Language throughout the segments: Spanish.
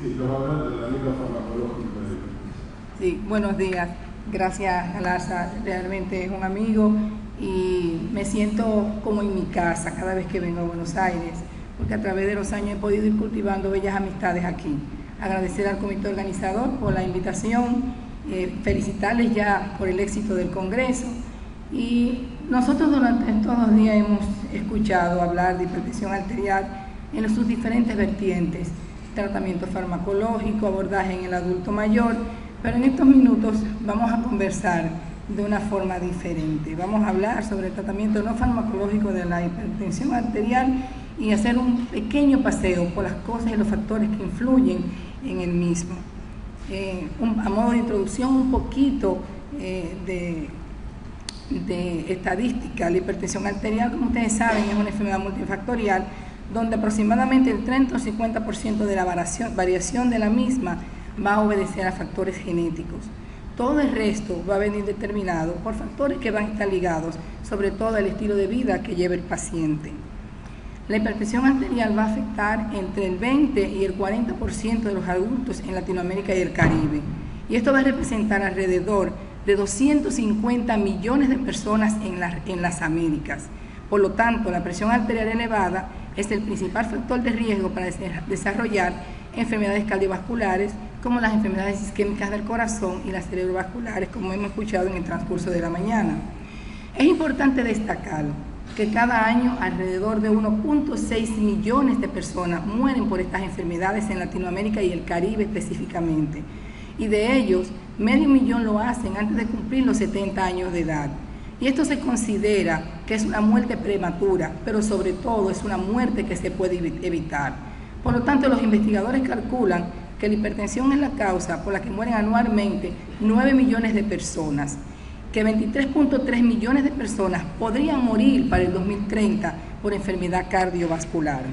Sí, nos hablan de la liga farmacológica. Sí, buenos días. Gracias, Alaza. Realmente es un amigo y me siento como en mi casa cada vez que vengo a Buenos Aires, porque a través de los años he podido ir cultivando bellas amistades aquí. Agradecer al comité organizador por la invitación, felicitarles ya por el éxito del Congreso. Y nosotros durante estos 2 días hemos escuchado hablar de hipertensión arterial en sus diferentes vertientes, tratamiento farmacológico, abordaje en el adulto mayor, pero en estos minutos vamos a conversar de una forma diferente. Vamos a hablar sobre el tratamiento no farmacológico de la hipertensión arterial y hacer un pequeño paseo por las cosas y los factores que influyen en el mismo. A modo de introducción, un poquito de estadística. La hipertensión arterial, como ustedes saben, es una enfermedad multifactorial donde aproximadamente el 30 o 50% de la variación de la misma va a obedecer a factores genéticos. Todo el resto va a venir determinado por factores que van a estar ligados, sobre todo al estilo de vida que lleva el paciente. La hipertensión arterial va a afectar entre el 20 y el 40% de los adultos en Latinoamérica y el Caribe. Y esto va a representar alrededor de 250 millones de personas en las Américas. Por lo tanto, la presión arterial elevada es el principal factor de riesgo para desarrollar enfermedades cardiovasculares, como las enfermedades isquémicas del corazón y las cerebrovasculares, como hemos escuchado en el transcurso de la mañana. Es importante destacar que cada año alrededor de 1.6 millones de personas mueren por estas enfermedades en Latinoamérica y el Caribe específicamente, y de ellos, 500.000 lo hacen antes de cumplir los 70 años de edad. Y esto se considera que es una muerte prematura, pero sobre todo es una muerte que se puede evitar. Por lo tanto, los investigadores calculan que la hipertensión es la causa por la que mueren anualmente 9 millones de personas, que 23.3 millones de personas podrían morir para el 2030 por enfermedad cardiovascular.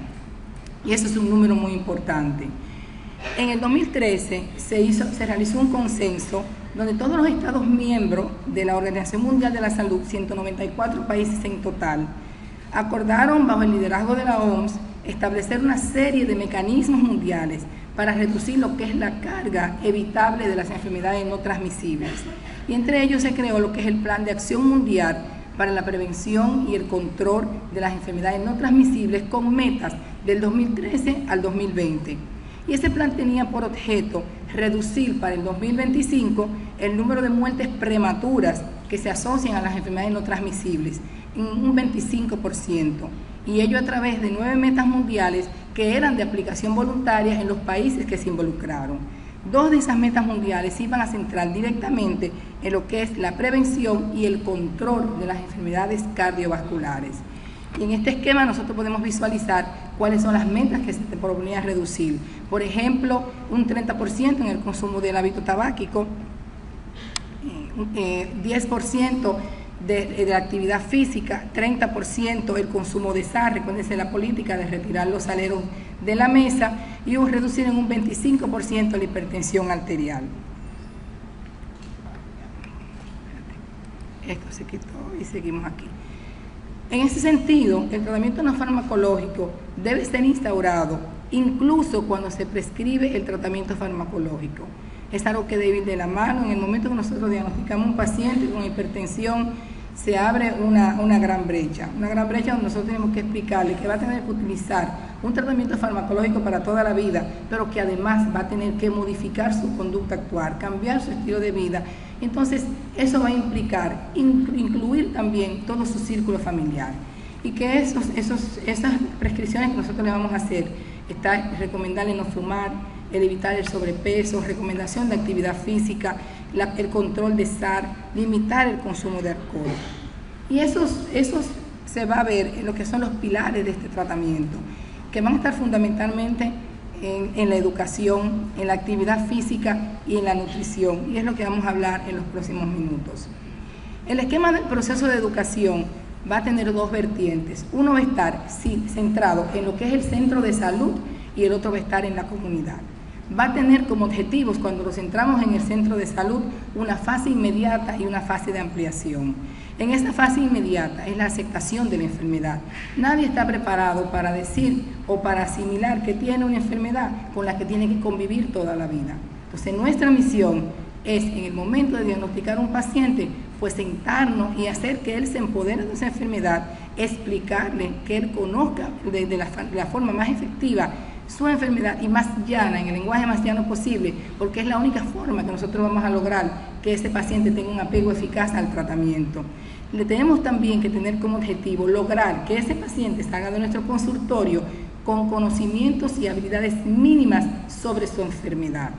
Y eso es un número muy importante. En el 2013 se realizó un consenso donde todos los Estados miembros de la Organización Mundial de la Salud, 194 países en total, acordaron bajo el liderazgo de la OMS establecer una serie de mecanismos mundiales para reducir lo que es la carga evitable de las enfermedades no transmisibles. Y entre ellos se creó lo que es el Plan de Acción Mundial para la Prevención y el Control de las Enfermedades No Transmisibles, con metas del 2013 al 2020. Y ese plan tenía por objeto reducir para el 2025 el número de muertes prematuras que se asocian a las enfermedades no transmisibles en un 25%, y ello a través de 9 metas mundiales que eran de aplicación voluntaria en los países que se involucraron. 2 de esas metas mundiales se iban a centrar directamente en lo que es la prevención y el control de las enfermedades cardiovasculares. Y en este esquema nosotros podemos visualizar cuáles son las metas que se proponían reducir. Por ejemplo, un 30% en el consumo del hábito tabáquico, 10% de la actividad física, 30% el consumo de sal, recuérdense la política de retirar los saleros de la mesa, y reducir en un 25% la hipertensión arterial. Esto se quitó y seguimos aquí. En ese sentido, el tratamiento no farmacológico debe ser instaurado incluso cuando se prescribe el tratamiento farmacológico. Es algo que debe ir de la mano. En el momento que nosotros diagnosticamos a un paciente con hipertensión, se abre una gran brecha donde nosotros tenemos que explicarle que va a tener que utilizar un tratamiento farmacológico para toda la vida, pero que además va a tener que modificar su conducta actual, cambiar su estilo de vida. Entonces, eso va a implicar incluir también todo su círculo familiar, y que esas prescripciones que nosotros le vamos a hacer, está recomendarle no fumar, el evitar el sobrepeso, recomendación de actividad física, el control de sal, limitar el consumo de alcohol. Y eso se va a ver en lo que son los pilares de este tratamiento, que van a estar fundamentalmente en la educación, en la actividad física y en la nutrición, y es lo que vamos a hablar en los próximos minutos. El esquema del proceso de educación va a tener 2 vertientes. Uno va a estar centrado en lo que es el centro de salud y el otro va a estar en la comunidad. Va a tener como objetivos, cuando nos centramos en el centro de salud, una fase inmediata y una fase de ampliación. En esta fase inmediata es la aceptación de la enfermedad. Nadie está preparado para decir o para asimilar que tiene una enfermedad con la que tiene que convivir toda la vida. Entonces, nuestra misión es, en el momento de diagnosticar a un paciente, pues sentarnos y hacer que él se empodere de esa enfermedad, explicarle, que él conozca de la forma más efectiva su enfermedad y más llana, en el lenguaje más llano posible, porque es la única forma que nosotros vamos a lograr que ese paciente tenga un apego eficaz al tratamiento. Le tenemos también que tener como objetivo lograr que ese paciente salga de nuestro consultorio con conocimientos y habilidades mínimas sobre su enfermedad.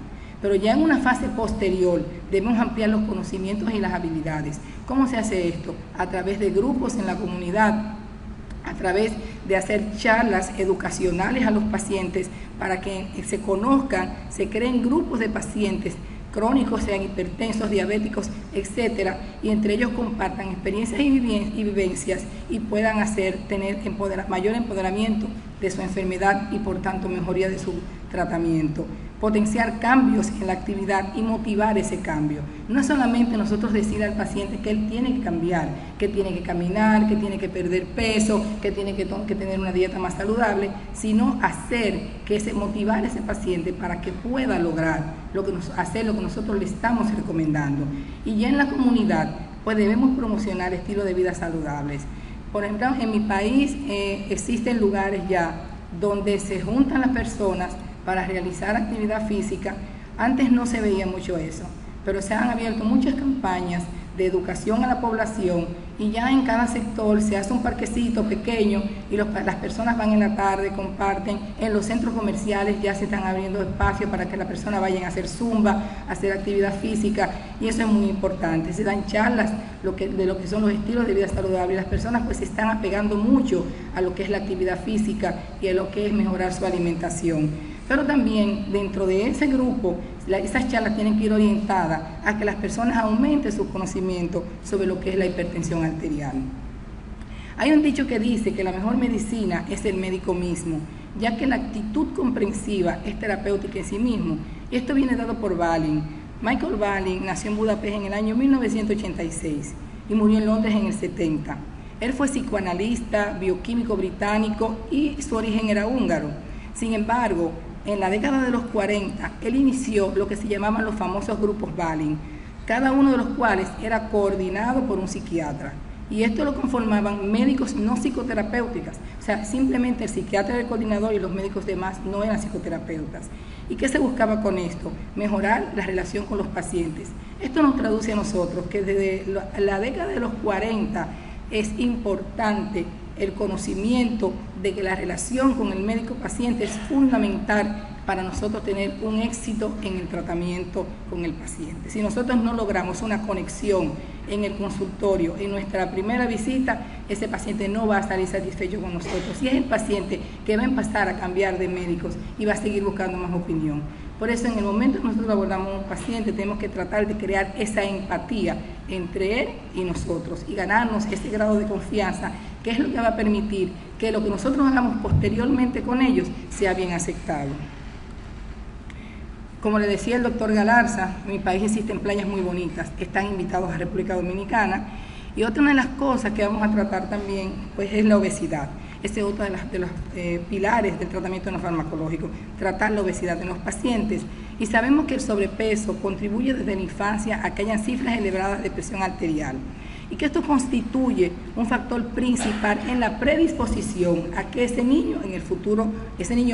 Pero ya en una fase posterior debemos ampliar los conocimientos y las habilidades. ¿Cómo se hace esto? A través de grupos en la comunidad, a través de hacer charlas educacionales a los pacientes para que se conozcan, se creen grupos de pacientes crónicos, sean hipertensos, diabéticos, etcétera, y entre ellos compartan experiencias y vivencias y puedan tener mayor empoderamiento de su enfermedad y por tanto mejoría de su tratamiento. Potenciar cambios en la actividad y motivar ese cambio. No es solamente nosotros decir al paciente que él tiene que cambiar, que tiene que caminar, que tiene que perder peso, que tiene que tener una dieta más saludable, sino motivar a ese paciente para que pueda lograr hacer lo que nosotros le estamos recomendando. Y ya en la comunidad, pues debemos promocionar estilos de vida saludables. Por ejemplo, en mi país existen lugares ya donde se juntan las personas para realizar actividad física. Antes no se veía mucho eso, pero se han abierto muchas campañas de educación a la población y ya en cada sector se hace un parquecito pequeño y las personas van en la tarde, comparten. En los centros comerciales ya se están abriendo espacios para que las personas vayan a hacer zumba, a hacer actividad física, y eso es muy importante. Se dan charlas de lo que son los estilos de vida saludable y las personas pues se están apegando mucho a lo que es la actividad física y a lo que es mejorar su alimentación. Pero también dentro de ese grupo, esas charlas tienen que ir orientadas a que las personas aumenten su conocimiento sobre lo que es la hipertensión arterial. Hay un dicho que dice que la mejor medicina es el médico mismo, ya que la actitud comprensiva es terapéutica en sí mismo. Y esto viene dado por Balin. Michael Balin nació en Budapest en el año 1986 y murió en Londres en el 70. Él fue psicoanalista, bioquímico británico y su origen era húngaro. Sin embargo, en la década de los 40, él inició lo que se llamaban los famosos grupos Balin, cada uno de los cuales era coordinado por un psiquiatra. Y esto lo conformaban médicos no psicoterapéuticos, o sea, simplemente el psiquiatra era el coordinador y los médicos demás no eran psicoterapeutas. ¿Y qué se buscaba con esto? Mejorar la relación con los pacientes. Esto nos traduce a nosotros que desde la década de los 40 es importante el conocimiento de que la relación con el médico paciente es fundamental para nosotros tener un éxito en el tratamiento con el paciente. Si nosotros no logramos una conexión en el consultorio, en nuestra primera visita, ese paciente no va a salir satisfecho con nosotros. Y es el paciente que va a empezar a cambiar de médicos y va a seguir buscando más opinión. Por eso, en el momento que nosotros abordamos a un paciente, tenemos que tratar de crear esa empatía entre él y nosotros y ganarnos ese grado de confianza, que es lo que va a permitir que lo que nosotros hagamos posteriormente con ellos sea bien aceptado. Como le decía el doctor Galarza, en mi país existen playas muy bonitas, están invitados a República Dominicana. Y otra de las cosas que vamos a tratar también pues, es la obesidad. Este es otro de los pilares del tratamiento no farmacológico, tratar la obesidad en los pacientes. Y sabemos que el sobrepeso contribuye desde la infancia a que hayan cifras elevadas de presión arterial y que esto constituye un factor principal en la predisposición a que ese niño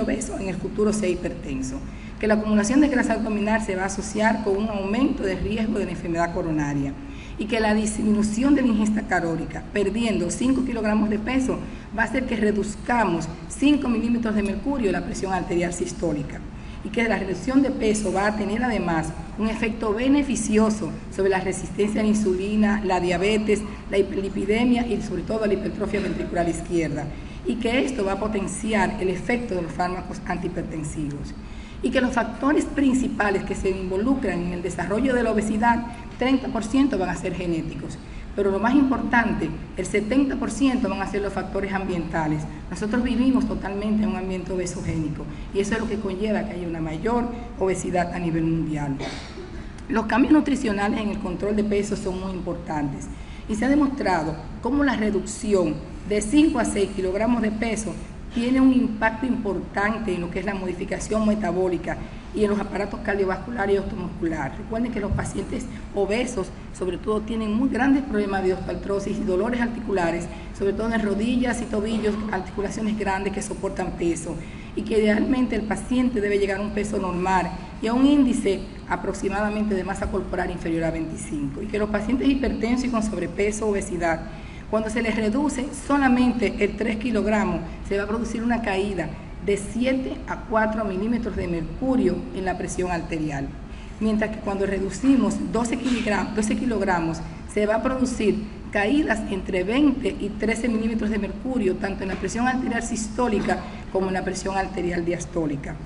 obeso en el futuro sea hipertenso. Que la acumulación de grasa abdominal se va a asociar con un aumento de riesgo de la enfermedad coronaria y que la disminución de la ingesta calórica, perdiendo 5 kilogramos de peso, va a hacer que reduzcamos 5 milímetros de mercurio la presión arterial sistólica y que la reducción de peso va a tener además un efecto beneficioso sobre la resistencia a la insulina, la diabetes, la hiperlipidemia y sobre todo la hipertrofia ventricular izquierda, y que esto va a potenciar el efecto de los fármacos antihipertensivos. Y que los factores principales que se involucran en el desarrollo de la obesidad, 30% van a ser genéticos, pero lo más importante, el 70% van a ser los factores ambientales. Nosotros vivimos totalmente en un ambiente obesogénico y eso es lo que conlleva que haya una mayor obesidad a nivel mundial. Los cambios nutricionales en el control de peso son muy importantes y se ha demostrado cómo la reducción de 5 a 6 kilogramos de peso tiene un impacto importante en lo que es la modificación metabólica y en los aparatos cardiovasculares y osteomusculares. Recuerden que los pacientes obesos, sobre todo, tienen muy grandes problemas de osteoartrosis y dolores articulares, sobre todo en rodillas y tobillos, articulaciones grandes que soportan peso, y que idealmente el paciente debe llegar a un peso normal y a un índice aproximadamente de masa corporal inferior a 25, y que los pacientes hipertensos y con sobrepeso o obesidad, cuando se les reduce solamente el 3 kilogramos, se va a producir una caída de 7 a 4 milímetros de mercurio en la presión arterial. Mientras que cuando reducimos 12 kilogramos, se va a producir caídas entre 20 y 13 milímetros de mercurio, tanto en la presión arterial sistólica como en la presión arterial diastólica.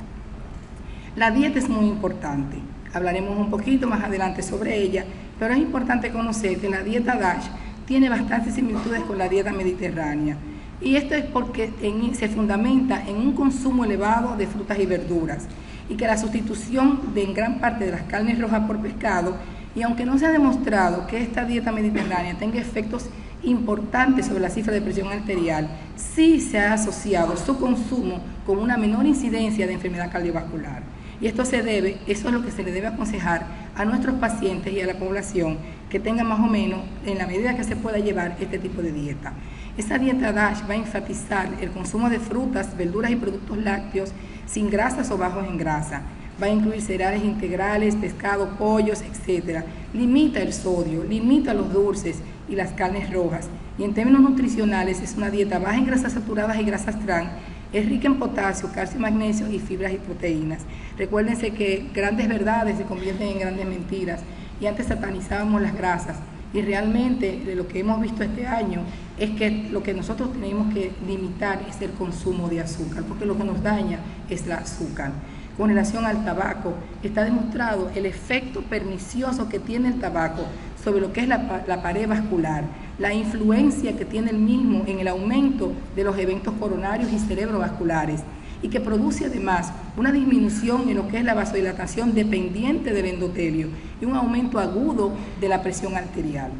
La dieta es muy importante. Hablaremos un poquito más adelante sobre ella, pero es importante conocer que la dieta DASH tiene bastantes similitudes con la dieta mediterránea, y esto es porque se fundamenta en un consumo elevado de frutas y verduras, y que la sustitución de en gran parte de las carnes rojas por pescado, y aunque no se ha demostrado que esta dieta mediterránea tenga efectos importantes sobre la cifra de presión arterial, sí se ha asociado su consumo con una menor incidencia de enfermedad cardiovascular. Y eso es lo que se le debe aconsejar a nuestros pacientes y a la población que tenga más o menos, en la medida que se pueda, llevar este tipo de dieta. Esta dieta DASH va a enfatizar el consumo de frutas, verduras y productos lácteos sin grasas o bajos en grasa. Va a incluir cereales integrales, pescado, pollos, etc. Limita el sodio, limita los dulces y las carnes rojas. Y en términos nutricionales es una dieta baja en grasas saturadas y grasas trans. Es rica en potasio, calcio, magnesio y fibras y proteínas. Recuérdense que grandes verdades se convierten en grandes mentiras, y antes satanizábamos las grasas, y realmente lo que hemos visto este año es que lo que nosotros tenemos que limitar es el consumo de azúcar, porque lo que nos daña es el azúcar. Con relación al tabaco, está demostrado el efecto pernicioso que tiene el tabaco sobre lo que es la pared vascular, la influencia que tiene el mismo en el aumento de los eventos coronarios y cerebrovasculares, y que produce además una disminución en lo que es la vasodilatación dependiente del endotelio y un aumento agudo de la presión arterial.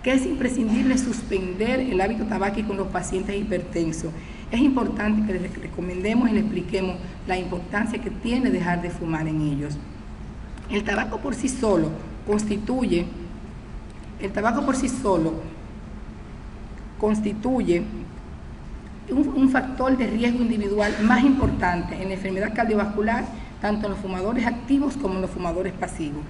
Que es imprescindible suspender el hábito tabáquico en los pacientes hipertensos. Es importante que les recomendemos y les expliquemos la importancia que tiene dejar de fumar en ellos. El tabaco por sí solo constituye un factor de riesgo individual más importante en la enfermedad cardiovascular, tanto en los fumadores activos como en los fumadores pasivos.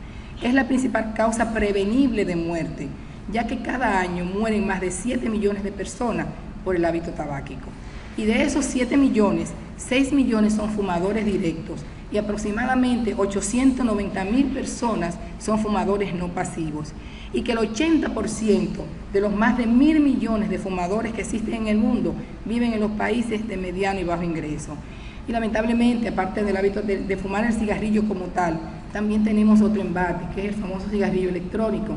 Es la principal causa prevenible de muerte, ya que cada año mueren más de 7 millones de personas por el hábito tabáquico. Y de esos 7 millones, 6 millones son fumadores directos y aproximadamente 890,000 personas son fumadores no pasivos. Y que el 80% de los más de 1.000 millones de fumadores que existen en el mundo viven en los países de mediano y bajo ingreso. Y lamentablemente, aparte del hábito de fumar el cigarrillo como tal, también tenemos otro embate, que es el famoso cigarrillo electrónico.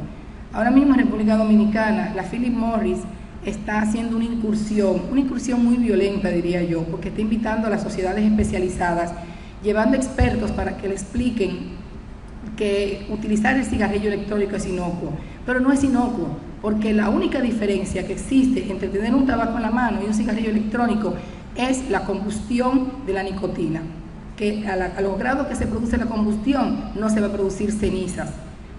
Ahora mismo en República Dominicana, la Philip Morris está haciendo una incursión muy violenta, diría yo, porque está invitando a las sociedades especializadas, llevando expertos para que le expliquen que utilizar el cigarrillo electrónico es inocuo, pero no es inocuo, porque la única diferencia que existe entre tener un tabaco en la mano y un cigarrillo electrónico es la combustión de la nicotina, que a los grados que se produce la combustión no se va a producir cenizas,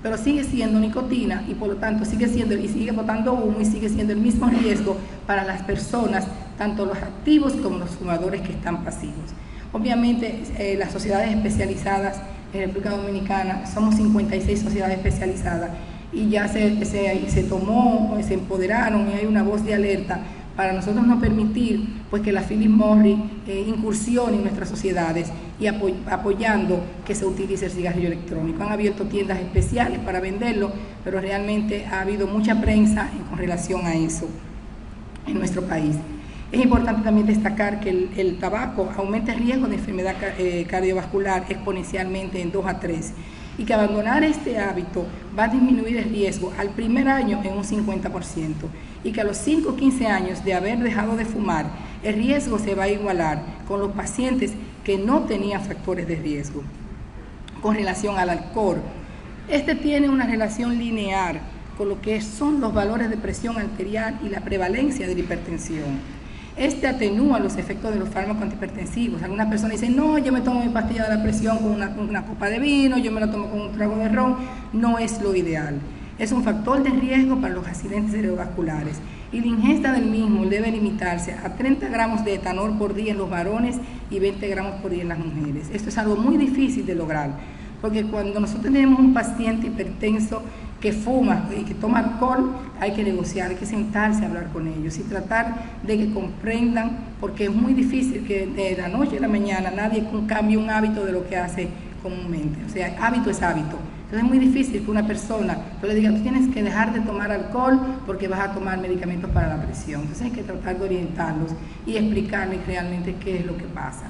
pero sigue siendo nicotina y por lo tanto sigue botando humo y sigue siendo el mismo riesgo para las personas, tanto los activos como los fumadores que están pasivos. Obviamente las sociedades especializadas en República Dominicana, somos 56 sociedades especializadas, y ya se empoderaron, y hay una voz de alerta para nosotros no permitir pues que la Philip Morris incursione en nuestras sociedades y apoyando que se utilice el cigarrillo electrónico. Han abierto tiendas especiales para venderlo, pero realmente ha habido mucha prensa con relación a eso en nuestro país. Es importante también destacar que el tabaco aumenta el riesgo de enfermedad cardiovascular exponencialmente en 2 a 3, y que abandonar este hábito va a disminuir el riesgo al primer año en un 50%, y que a los 5 o 15 años de haber dejado de fumar, el riesgo se va a igualar con los pacientes que no tenían factores de riesgo. Con relación al alcohol, este tiene una relación lineal con lo que son los valores de presión arterial y la prevalencia de la hipertensión. Este atenúa los efectos de los fármacos antihipertensivos. Algunas personas dicen, no, yo me tomo mi pastilla de la presión con una copa de vino, yo me la tomo con un trago de ron. No es lo ideal. Es un factor de riesgo para los accidentes cerebrovasculares y la ingesta del mismo debe limitarse a 30 gramos de etanol por día en los varones y 20 gramos por día en las mujeres. Esto es algo muy difícil de lograr, porque cuando nosotros tenemos un paciente hipertenso que fuma y que toma alcohol, hay que negociar, hay que sentarse a hablar con ellos y tratar de que comprendan, porque es muy difícil que de la noche a la mañana nadie cambie un hábito de lo que hace comúnmente. O sea, hábito es hábito. Entonces es muy difícil que una persona, tú le digas, tú tienes que dejar de tomar alcohol porque vas a tomar medicamentos para la presión. Entonces hay que tratar de orientarlos y explicarles realmente qué es lo que pasa.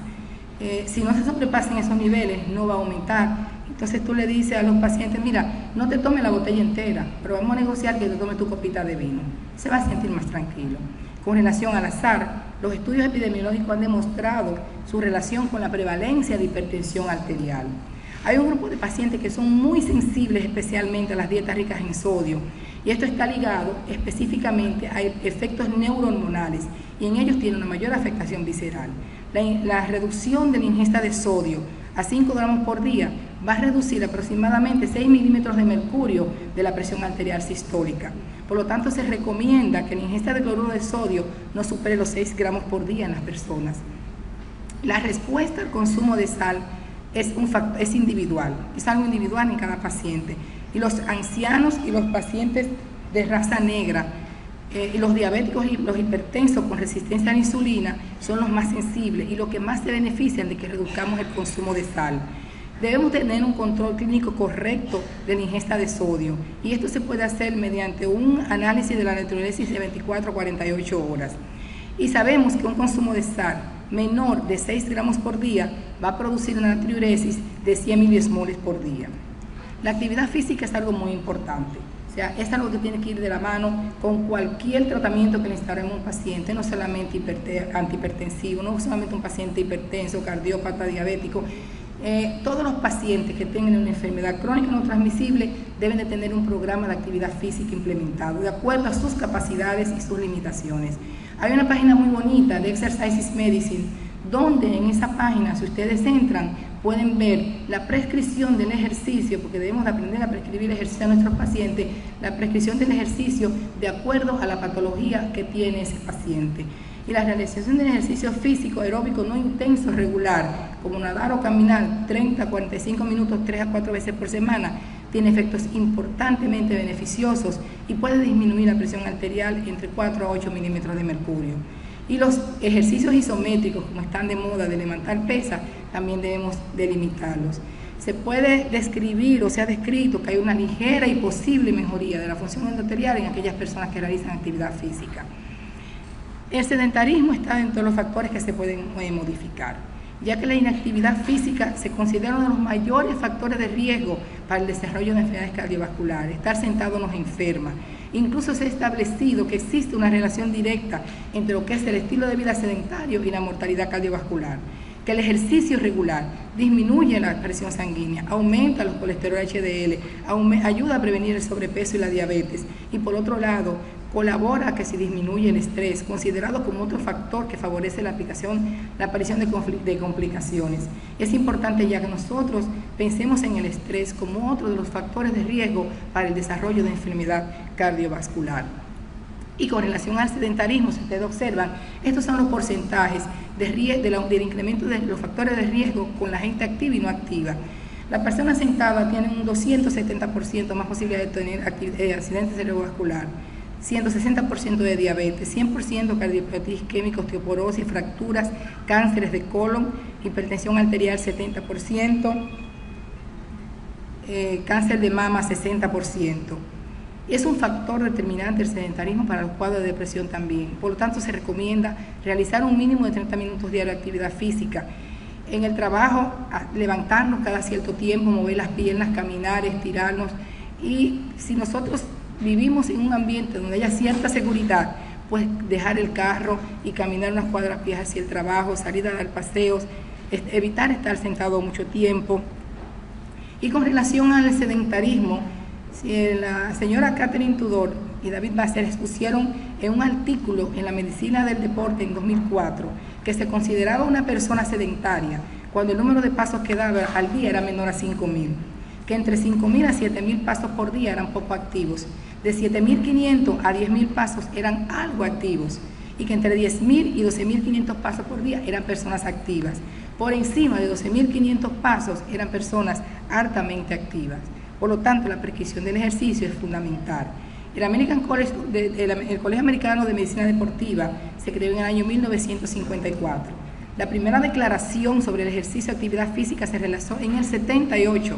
Si no se sobrepasan esos niveles, no va a aumentar. Entonces tú le dices a los pacientes, mira, no te tomes la botella entera, pero vamos a negociar que te tomes tu copita de vino. Se va a sentir más tranquilo. Con relación al azar, los estudios epidemiológicos han demostrado su relación con la prevalencia de hipertensión arterial. Hay un grupo de pacientes que son muy sensibles especialmente a las dietas ricas en sodio, y esto está ligado específicamente a efectos neurohormonales, y en ellos tiene una mayor afectación visceral. La reducción de la ingesta de sodio a 5 gramos por día va a reducir aproximadamente 6 milímetros de mercurio de la presión arterial sistólica. Por lo tanto, se recomienda que la ingesta de cloruro de sodio no supere los 6 gramos por día en las personas. La respuesta al consumo de sal es individual, es algo individual en cada paciente. Y los ancianos y los pacientes de raza negra, y los diabéticos y los hipertensos con resistencia a la insulina son los más sensibles y los que más se benefician de que reduzcamos el consumo de sal. Debemos tener un control clínico correcto de la ingesta de sodio, y esto se puede hacer mediante un análisis de la electrolisis de 24 a 48 horas. Y sabemos que un consumo de sal menor de 6 gramos por día va a producir una natriuresis de 100 miliosmoles por día. La actividad física es algo muy importante. O sea, es algo que tiene que ir de la mano con cualquier tratamiento que necesitemos un paciente, no solamente antihipertensivo, no solamente un paciente hipertenso, cardiópata, diabético. Todos los pacientes que tengan una enfermedad crónica no transmisible deben de tener un programa de actividad física implementado de acuerdo a sus capacidades y sus limitaciones. Hay una página muy bonita de Exercises Medicine, donde en esa página, si ustedes entran, pueden ver la prescripción del ejercicio, porque debemos de aprender a prescribir ejercicio a nuestros pacientes, la prescripción del ejercicio de acuerdo a la patología que tiene ese paciente. Y la realización del ejercicio físico aeróbico no intenso regular, como nadar o caminar 30 a 45 minutos 3 a 4 veces por semana, tiene efectos importantemente beneficiosos y puede disminuir la presión arterial entre 4 a 8 milímetros de mercurio. Y los ejercicios isométricos, como están de moda de levantar pesas, también debemos delimitarlos. Se puede describir o se ha descrito que hay una ligera y posible mejoría de la función endotelial en aquellas personas que realizan actividad física. El sedentarismo está dentro de los factores que se pueden modificar, ya que la inactividad física se considera uno de los mayores factores de riesgo para el desarrollo de enfermedades cardiovasculares. Estar sentado nos enferma. Incluso se ha establecido que existe una relación directa entre lo que es el estilo de vida sedentario y la mortalidad cardiovascular, que el ejercicio regular disminuye la presión sanguínea, aumenta los colesterol HDL, ayuda a prevenir el sobrepeso y la diabetes, y por otro lado, colabora a que se disminuye el estrés, considerado como otro factor que favorece la aparición de complicaciones. Es importante ya que nosotros pensemos en el estrés como otro de los factores de riesgo para el desarrollo de enfermedad cardiovascular. Y con relación al sedentarismo, si ustedes observan, estos son los porcentajes del incremento de los factores de riesgo con la gente activa y no activa. La persona sentada tiene un 270% más posibilidad de tener accidente cerebrovascular, 160% de diabetes, 100% cardiopatía isquémica, osteoporosis, fracturas, cánceres de colon, hipertensión arterial 70%, cáncer de mama 60%. Es un factor determinante el sedentarismo para los cuadros de depresión también. Por lo tanto, se recomienda realizar un mínimo de 30 minutos diarios de actividad física. En el trabajo, levantarnos cada cierto tiempo, mover las piernas, caminar, estirarnos. Y si nosotros vivimos en un ambiente donde haya cierta seguridad, pues dejar el carro y caminar unas cuadras pies hacia el trabajo, salir a dar paseos, evitar estar sentado mucho tiempo. Y con relación al sedentarismo, Si la señora Catherine Tudor y David Basser expusieron en un artículo en la Medicina del Deporte en 2004 que se consideraba una persona sedentaria cuando el número de pasos que daba al día era menor a 5.000, que entre 5.000 a 7.000 pasos por día eran poco activos, de 7.500 a 10.000 pasos eran algo activos, y que entre 10.000 y 12.500 pasos por día eran personas activas. Por encima de 12.500 pasos eran personas altamente activas. Por lo tanto, la prescripción del ejercicio es fundamental. El American College, el Colegio Americano de Medicina Deportiva se creó en el año 1954. La primera declaración sobre el ejercicio y actividad física se realizó en el 78.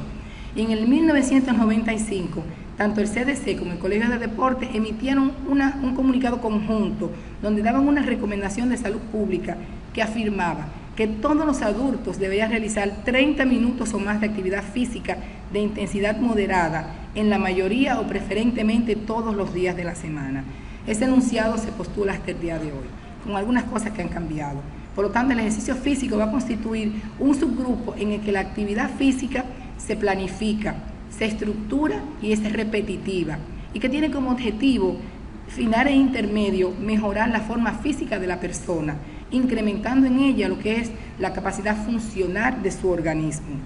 Y en el 1995, tanto el CDC como el Colegio de Deporte emitieron un comunicado conjunto donde daban una recomendación de salud pública que afirmaba que todos los adultos deberían realizar 30 minutos o más de actividad física de intensidad moderada en la mayoría o preferentemente todos los días de la semana. Ese enunciado se postula hasta el día de hoy, con algunas cosas que han cambiado. Por lo tanto, el ejercicio físico va a constituir un subgrupo en el que la actividad física se planifica, se estructura y es repetitiva, y que tiene como objetivo final e intermedio mejorar la forma física de la persona, incrementando en ella lo que es la capacidad funcional de su organismo.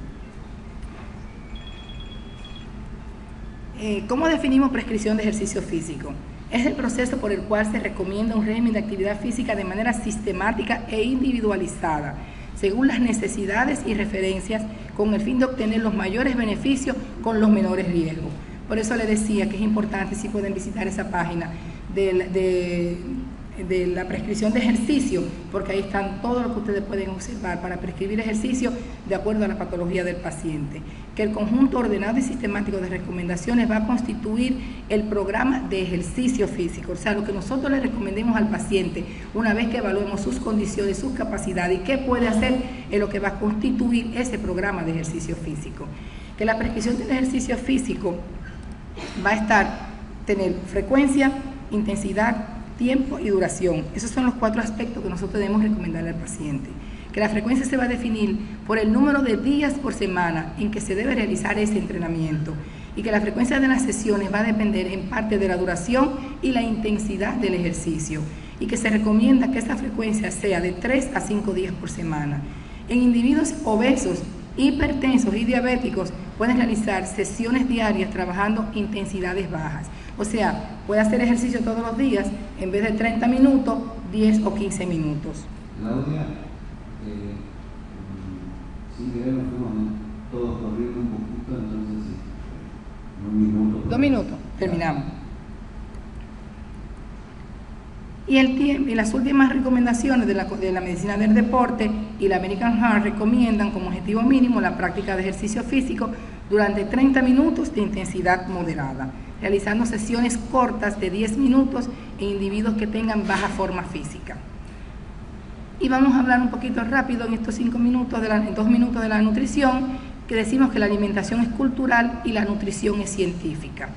¿Cómo definimos prescripción de ejercicio físico? Es el proceso por el cual se recomienda un régimen de actividad física de manera sistemática e individualizada, según las necesidades y referencias, con el fin de obtener los mayores beneficios con los menores riesgos. Por eso les decía que es importante, si pueden visitar esa página de la prescripción de ejercicio, porque ahí están todo lo que ustedes pueden observar para prescribir ejercicio de acuerdo a la patología del paciente, que el conjunto ordenado y sistemático de recomendaciones va a constituir el programa de ejercicio físico, o sea, lo que nosotros le recomendemos al paciente una vez que evaluemos sus condiciones, sus capacidades y qué puede hacer, es lo que va a constituir ese programa de ejercicio físico. Que la prescripción del ejercicio físico va a tener frecuencia, intensidad, tiempo y duración. Esos son los 4 aspectos que nosotros debemos recomendarle al paciente. Que la frecuencia se va a definir por el número de días por semana en que se debe realizar ese entrenamiento, y que la frecuencia de las sesiones va a depender en parte de la duración y la intensidad del ejercicio, y que se recomienda que esta frecuencia sea de 3 a 5 días por semana. En individuos obesos, hipertensos y diabéticos pueden realizar sesiones diarias trabajando intensidades bajas. O sea, puede hacer ejercicio todos los días, en vez de 30 minutos, 10 o 15 minutos. Claudia, sí, nos fuimos todos corriendo un poquito, entonces, un minuto. 2 minutos, terminamos. Y el tiempo, y las últimas recomendaciones de la medicina del deporte y la American Heart recomiendan como objetivo mínimo la práctica de ejercicio físico durante 30 minutos de intensidad moderada, realizando sesiones cortas de 10 minutos en individuos que tengan baja forma física. Y vamos a hablar un poquito rápido en estos 5 minutos, en 2 minutos de la nutrición, que decimos que la alimentación es cultural y la nutrición es científica.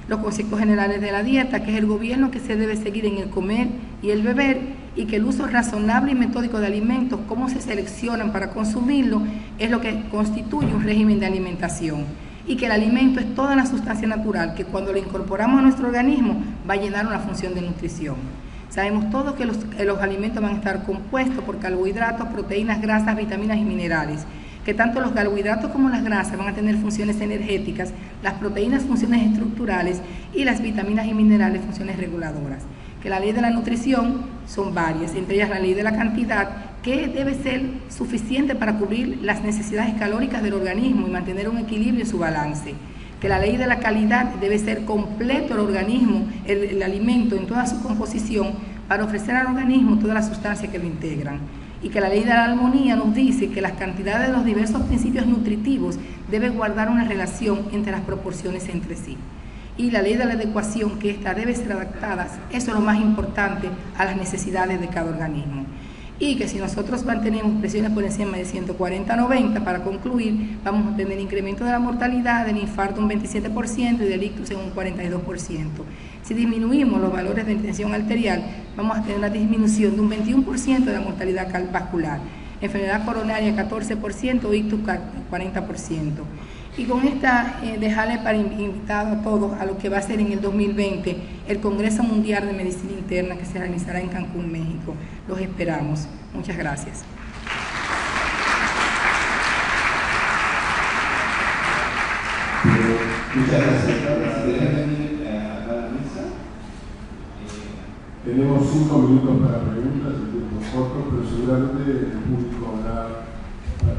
Los conceptos generales de la dieta, que es el gobierno que se debe seguir en el comer y el beber, y que el uso razonable y metódico de alimentos, cómo se seleccionan para consumirlo, es lo que constituye un régimen de alimentación. Y que el alimento es toda la sustancia natural que cuando la incorporamos a nuestro organismo va a llenar una función de nutrición. Sabemos todos que los alimentos van a estar compuestos por carbohidratos, proteínas, grasas, vitaminas y minerales, que tanto los carbohidratos como las grasas van a tener funciones energéticas, las proteínas funciones estructurales y las vitaminas y minerales funciones reguladoras. Que la ley de la nutrición son varias, entre ellas la ley de la cantidad, que debe ser suficiente para cubrir las necesidades calóricas del organismo y mantener un equilibrio en su balance. Que la ley de la calidad debe ser completo el organismo, el alimento en toda su composición, para ofrecer al organismo todas las sustancias que lo integran. Y que la ley de la armonía nos dice que las cantidades de los diversos principios nutritivos deben guardar una relación entre las proporciones entre sí. Y la ley de la adecuación, que esta debe ser adaptada, eso es lo más importante, a las necesidades de cada organismo. Y que si nosotros mantenemos presiones por encima de 140-90, para concluir, vamos a tener incremento de la mortalidad, del infarto un 27% y del ictus en un 42%. Si disminuimos los valores de tensión arterial, vamos a tener una disminución de un 21% de la mortalidad vascular, enfermedad coronaria 14%, ictus 40%. Y con esta, dejarle para invitado a todos a lo que va a ser en el 2020 el Congreso Mundial de Medicina Interna que se realizará en Cancún, México. Los esperamos. Muchas gracias. Muchas gracias. ¿Querés venir acá a la mesa? Tenemos 5 minutos para preguntas, el tiempo es corto, pero seguramente el público habrá para